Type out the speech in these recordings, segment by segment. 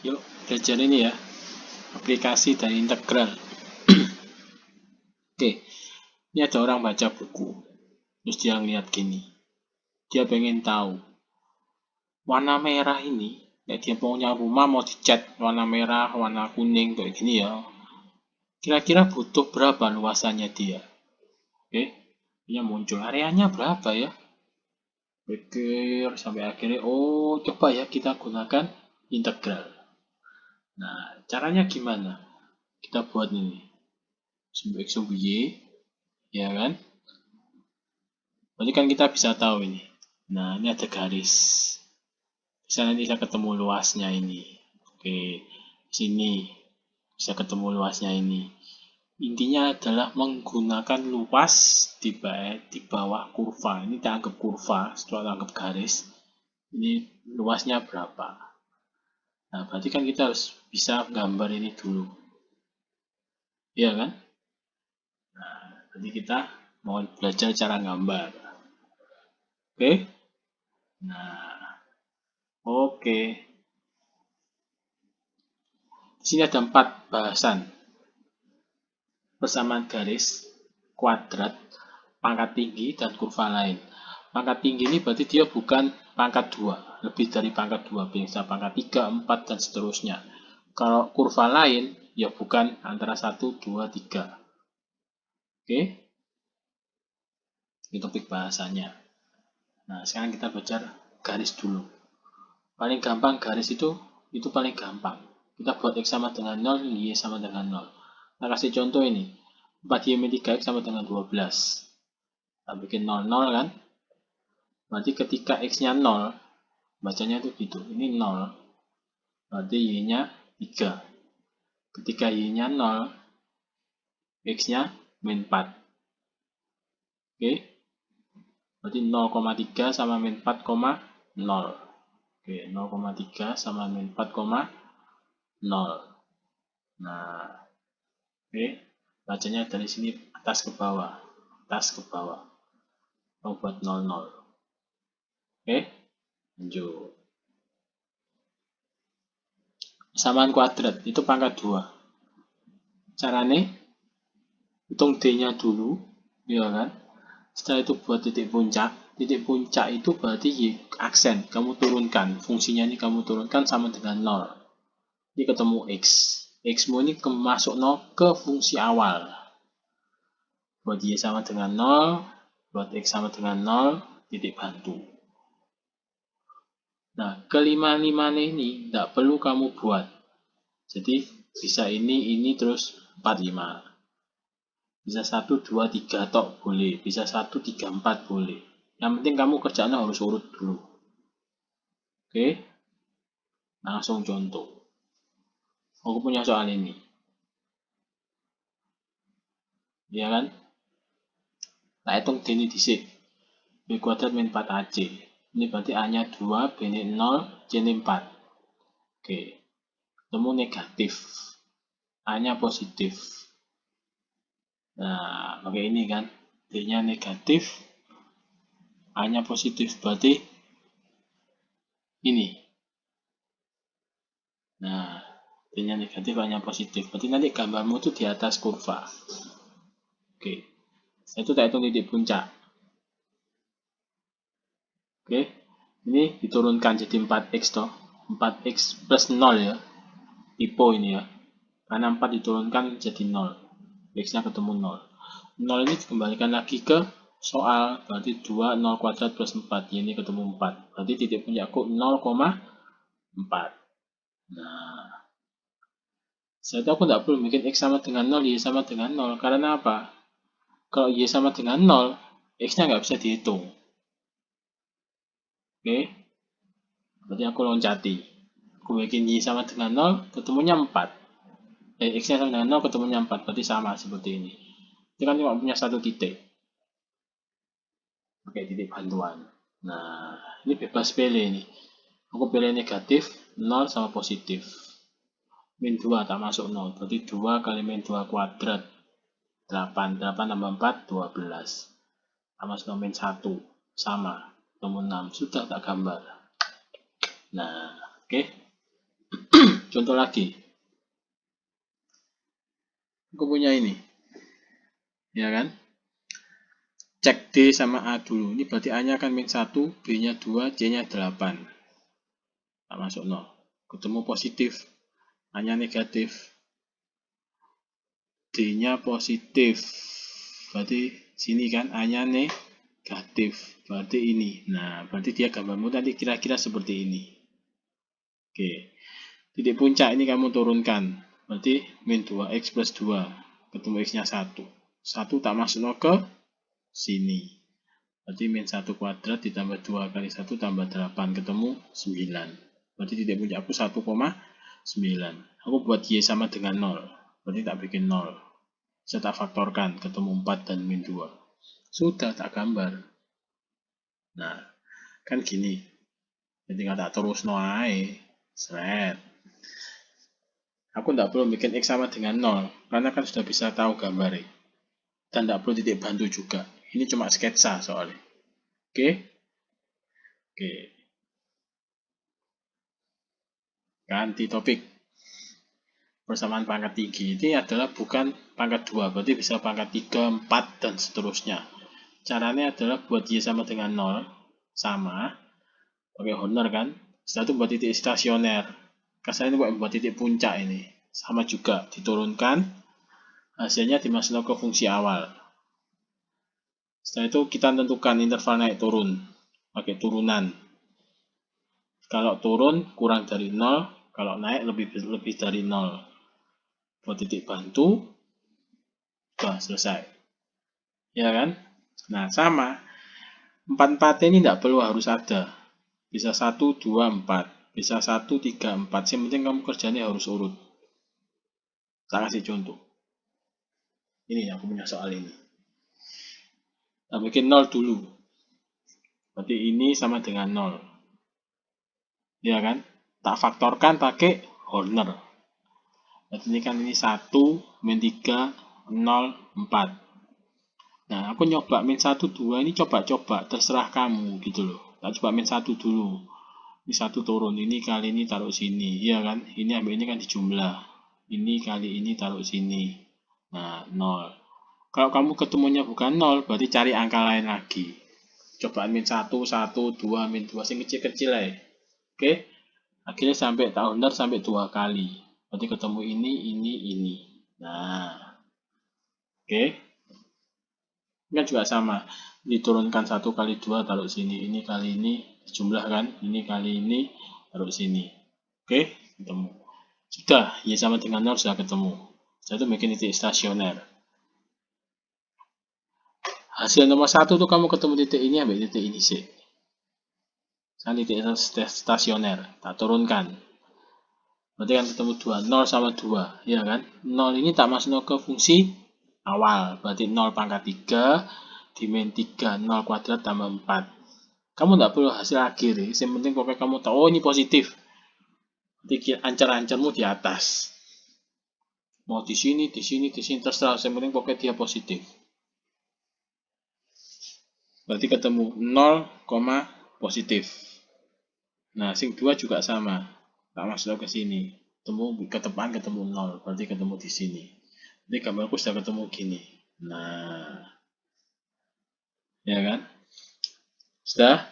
Yuk, belajar ini ya, aplikasi dan integral. Oke, ini ada orang baca buku, terus dia ngeliat gini. Dia pengen tahu, warna merah ini, dia punya rumah mau dicat warna merah, warna kuning, kayak gini ya. Kira-kira butuh berapa luasannya dia? Oke, dia muncul, areanya berapa ya? Pikir sampai akhirnya, oh coba ya kita gunakan integral. Nah, caranya gimana? Kita buat ini. Sumbu X, sumbu Y, ya kan? Berarti kan kita bisa tahu ini. Nah, ini ada garis. Bisa nanti kita ketemu luasnya ini. Oke, sini bisa ketemu luasnya ini. Intinya adalah menggunakan luas di bawah kurva. Ini kita anggap kurva, setelah anggap garis. Ini luasnya berapa? Nah, berarti kan kita harus bisa gambar ini dulu. Iya kan? Nah, nanti kita mau belajar cara gambar. Oke? Nah, oke. Di sini ada 4 bahasan. Persamaan garis, kuadrat, pangkat tinggi, dan kurva lain. Pangkat tinggi ini berarti dia bukan pangkat 2, lebih dari pangkat 2, bisa pangkat 3, 4, dan seterusnya. Kalau kurva lain, ya bukan antara 1, 2, 3. Oke? Itu topik bahasanya. Nah, sekarang kita belajar garis dulu. Paling gampang garis itu paling gampang. Kita buat X sama dengan 0, Y sama dengan 0. Kita kasih contoh ini. 4Y min 3X sama dengan 12. Kita bikin 0, 0 kan? Berarti ketika X-nya 0, bacanya itu gitu. Ini 0. Berarti Y-nya 3. Ketika Y-nya 0, X-nya min 4. Oke? Berarti 0,3 sama min 4,0. Oke, 0,3 sama min 4,0. Nah, oke, bacanya dari sini atas ke bawah, atas ke bawah. Mau buat 00. Oke, lanjut. Persamaan kuadrat itu pangkat 2. Caranya hitung D-nya dulu, ya kan? Setelah itu buat titik puncak. Titik puncak itu berarti Y aksen, kamu turunkan. Fungsinya ini kamu turunkan sama dengan 0. Ini ketemu X. X-mu ini masuk 0 ke fungsi awal. Buat Y sama dengan 0, buat X sama dengan 0, titik bantu. Nah, kelima-lima ini tidak perlu kamu buat. Jadi, bisa ini terus 45. Bisa 1, 2, 3 tok boleh. Bisa 1, 3, 4 boleh. Yang penting kamu kerjaannya harus urut dulu. Oke? Langsung contoh. Aku punya soal ini. Ya kan? Nah, hitung D ini disik. B kuadrat min 4AC. Ini berarti A-nya 2, B-nya 0, C-nya 4. Oke. Ketemu negatif. A-nya positif. Nah, pakai ini kan. D-nya negatif. A-nya positif. Berarti ini. Nah, D-nya negatif, A-nya positif. Berarti nanti gambarmu itu di atas kurva. Oke. Saya itu tak hitung titik puncak. Oke. Ini diturunkan jadi 4X toh. 4X plus 0 ya. Typo ini ya. Karena 4 diturunkan jadi 0. X-nya ketemu 0. 0 ini dikembalikan lagi ke soal. Berarti 2, 0 kuadrat plus 4. Ini ketemu 4. Berarti titik puncakku 0,4. Nah, saya tahu aku tidak perlu bikin X sama dengan 0, Y sama dengan 0. Karena apa? Kalau Y sama dengan 0, X-nya nggak bisa dihitung. Oke? Berarti aku loncati. Aku bikin Y sama dengan 0, ketemunya 4. X-nya sama dengan 0, ketemunya 4. Berarti sama seperti ini. Ini kan cuma punya satu titik. Pakai titik bantuan. Nah, ini bebas pilih ini. Aku pilih negatif, 0 sama positif. Min 2 tak masuk 0. Berarti 2 kali min 2 kuadrat. 8. 8 tambah 4, 12. Tak masuk min 1. Sama. Ketemu 6. Sudah tak gambar. Nah, oke. contoh lagi. Aku punya ini. Ya kan? Cek D sama A dulu. Ini berarti A-nya kan min 1, B-nya 2, C-nya 8. Tak masuk 0. Ketemu positif. A-nya negatif. D-nya positif. Berarti sini kan A-nya negatif. Berarti ini. Nah, berarti dia gambarmu tadi kira-kira seperti ini. Oke. Titik puncak ini kamu turunkan. Berarti min 2x plus 2. Ketemu x-nya 1. 1 tak masuk ke sini. Berarti min 1 kuadrat ditambah 2 kali 1 tambah 8. Ketemu 9. Berarti titik puncak aku 1,9. Aku buat y sama dengan 0. Berarti tak bikin 0. Saya tak faktorkan. Ketemu 4 dan min 2. Sudah tak gambar. Nah, kan gini. Jadi nggak tak terus noai. Seret. Aku tidak perlu bikin x sama dengan 0, karena kan sudah bisa tahu gambarnya. Dan tidak perlu titik bantu juga. Ini cuma sketsa soalnya. Oke? Oke. Ganti topik. Persamaan pangkat tinggi ini adalah bukan pangkat 2, berarti bisa pangkat 3, 4, dan seterusnya. Caranya adalah buat y sama dengan 0, sama. Pakai honor kan? Setelah itu buat titik stasioner. Kasarnya itu buat titik puncak ini. Sama juga, diturunkan. Hasilnya dimasukkan ke fungsi awal. Setelah itu kita tentukan interval naik turun. Pakai turunan. Kalau turun kurang dari 0, kalau naik lebih dari 0. Buat titik bantu. Sudah selesai. Ya kan? Nah, sama. 4 ini tidak perlu harus ada. Bisa 1, 2, 4. Bisa 1, 3, 4. Yang penting kamu kerjanya harus urut. Tak kasih contoh. Ini aku punya soal ini. Nah, bikin 0 dulu. Berarti ini sama dengan 0. Ya kan? Tak faktorkan pakai Horner. Berarti ini kan ini 1, min 3, 0, 4. Nah, aku nyoba min 1, 2 ini coba-coba. Terserah kamu gitu loh. Nah, coba min 1 dulu. Ini 1 turun. Ini kali ini taruh sini. Iya kan? Ini ambil ini kan dijumlah. Ini kali ini taruh sini. Nah, 0. Kalau kamu ketemunya bukan 0, berarti cari angka lain lagi. Cobaan min 1, 1, 2, min 2. Yang kecil-kecil ya. Oke? Akhirnya sampai tahun sampai 2 kali. Berarti ketemu ini. Nah. Oke? Kan juga sama. Diturunkan 1 kali 2 taruh sini. Ini kali ini dijumlahkan. Ini kali ini taruh sini. Oke? Ketemu. Sudah. Y sama dengan 0 sudah ketemu. Saya itu bikin titik stasioner. Hasil nomor 1 tuh kamu ketemu titik ini, ambil titik ini sih. Sekarang titik stasioner, tak turunkan. Berarti kan ketemu 2, 0 sama 2, ya kan? 0 ini tak masuk ke fungsi awal, berarti 0 pangkat 3, dimin 3, 0 kuadrat tambah 4. Kamu tidak perlu hasil akhir, yang penting pokoknya kamu tahu, oh ini positif. Berarti ancar-ancarmu di atas. Mau di sini, terserah, yang penting pokoknya dia positif. Berarti ketemu 0, positif. Nah, sing 2 juga sama. Tak masuk ke sini. Ke depan ketemu 0. Berarti ketemu di sini. Jadi gambarku sudah ketemu gini. Nah. Ya kan? Sudah?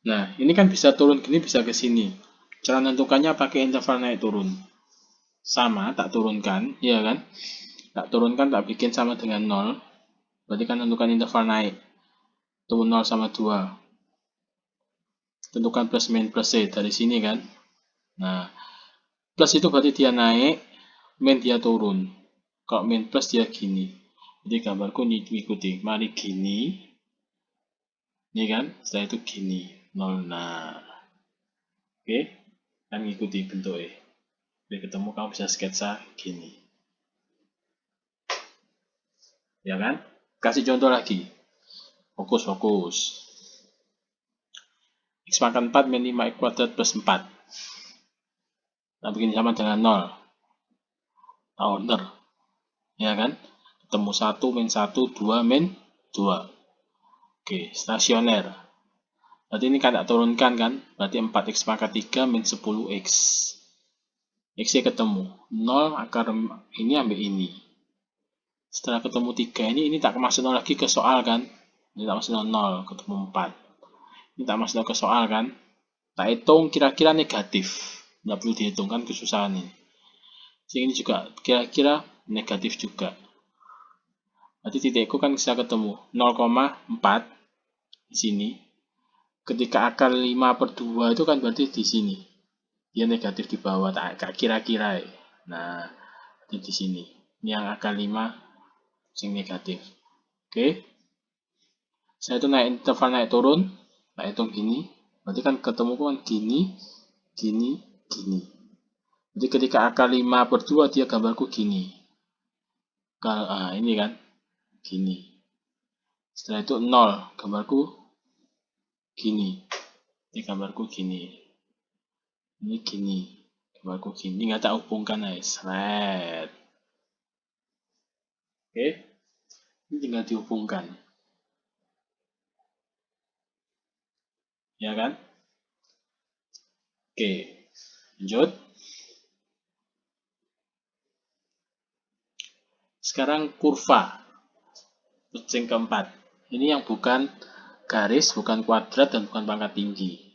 Nah, ini kan bisa turun gini, bisa ke sini. Cara menentukannya pakai interval naik turun. Sama, tak turunkan. Ya kan? Tak turunkan, tak bikin sama dengan 0. Berarti kan tentukan interval naik. Ketemu 0 sama 2. Tentukan plus min plus C dari sini kan. Nah, plus itu berarti dia naik, min dia turun. Kalau min plus dia gini. Jadi gambarku mengikuti. Mari gini. Ini kan, setelah itu gini. 0. Nah. Oke. Kan mengikuti bentuknya. Biar ketemu kamu bisa sketsa gini. Ya kan? Kasih contoh lagi. Fokus. X pangkat 4 min 5 X kuadrat plus 4. Nah, begini sama dengan 0. Order. Ya kan? Ketemu 1 min 1, 2 min 2. Oke, stasioner. Berarti ini kan tak turunkan kan? Berarti 4x pangkat 3 min 10x. X ketemu 0 akar ini ambil ini. Setelah ketemu 3 ini tak masuk lagi ke soal kan. Ini tak masuk 0, ketemu 4. Ini tak masuk ke soal kan. Tak hitung kira-kira negatif. Nggak perlu dihitung kan kesusahan ini. Sehingga ini juga kira-kira negatif juga. Berarti titikku kan bisa ketemu 0,4 di sini. Ketika akar 5/2 itu kan berarti di sini. Dia negatif di bawah, tak kira-kira ya. Nah, di sini. Ini yang akar 5 yang negatif. Oke. Saya itu naik interval naik turun, tak hitung gini. Berarti kan ketemu kan gini, gini, gini. Jadi ketika akar 5/2 dia gambarku gini. Ini kan gini. Setelah itu 0, gambarku gini. Ini gambarku gini. Ini gini. Gambarku gini. Nggak tak hubungkan ya. Seret. Oke. Ini tinggal dihubungkan. Ya kan? Oke. Lanjut. Sekarang kurva. Yang keempat. Ini yang bukan garis, bukan kuadrat, dan bukan pangkat tinggi.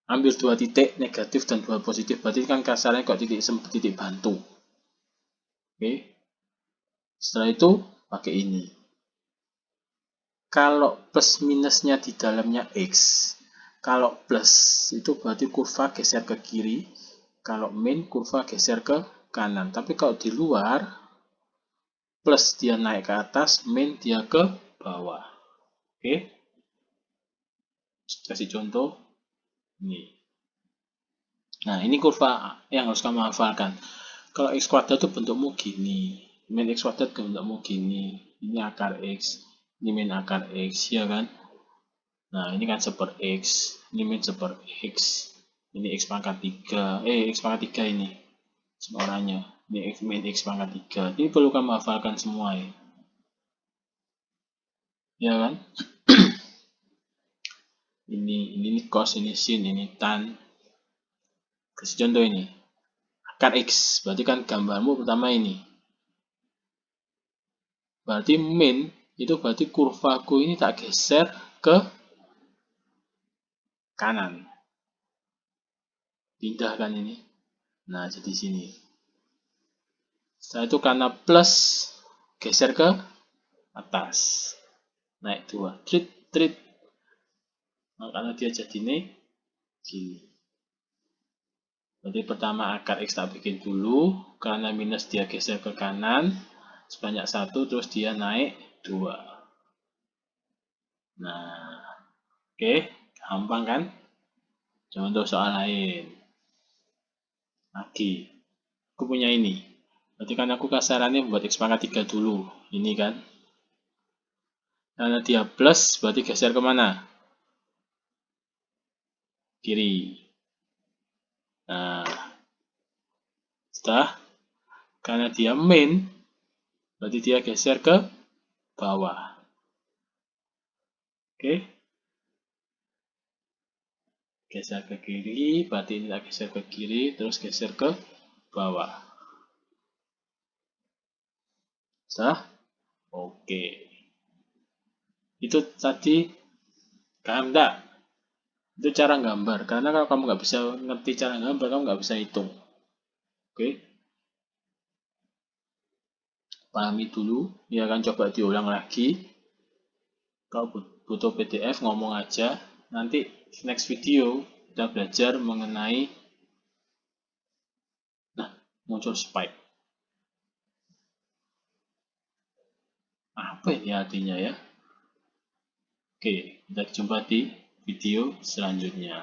Ambil 2 titik negatif dan 2 positif. Berarti kan kasarnya kok titik bantu. Oke. Setelah itu pakai ini. Kalau plus minusnya di dalamnya X, kalau plus itu berarti kurva geser ke kiri, kalau min kurva geser ke kanan. Tapi kalau di luar, plus dia naik ke atas, min dia ke bawah. Oke. Kasih contoh. Ini. Nah, ini kurva yang harus kamu hafalkan. Kalau X kuadrat itu bentukmu gini. Min X kuadrat bentukmu gini. Ini akar X. Ini min akar X, ya kan? Nah, ini kan seper X. Ini min seper X. Ini X pangkat 3. X pangkat 3 ini. Semuanya. Ini X min X pangkat 3. Ini perlu kamu hafalkan semua ya. Ya kan? ini cos, ini sin, ini tan. Kasih contoh ini. Akar X. Berarti kan gambarmu pertama ini. Berarti min itu berarti kurvaku ini tak geser ke kanan. Pindah kan ini. Nah, jadi sini. Setelah itu karena plus geser ke atas. Naik 2. Trit. Nah, karena dia jadi ini gini. Berarti pertama akar X tak bikin dulu. Karena minus dia geser ke kanan. Sebanyak 1 terus dia naik 2. Nah, oke. Gampang kan? Contoh soal lain. Lagi. Aku punya ini. Berarti kan aku kasarannya membuat X pangkat 3 dulu. Ini kan. Karena dia plus, berarti geser kemana? Kiri. Nah, setelah karena dia min, berarti dia geser ke bawah. Oke. Geser ke kiri, berarti ini kita geser ke kiri, terus geser ke bawah. Sudah? Oke. Itu tadi enggak. Itu cara gambar. Karena kalau kamu nggak bisa ngerti cara gambar, kamu nggak bisa hitung. Oke. Pahami dulu. Ya kan, coba diulang lagi. Kalau butuh PDF, ngomong aja. Nanti next video kita belajar mengenai muncul spike. Apa ini artinya ya? Oke, kita jumpa di video selanjutnya.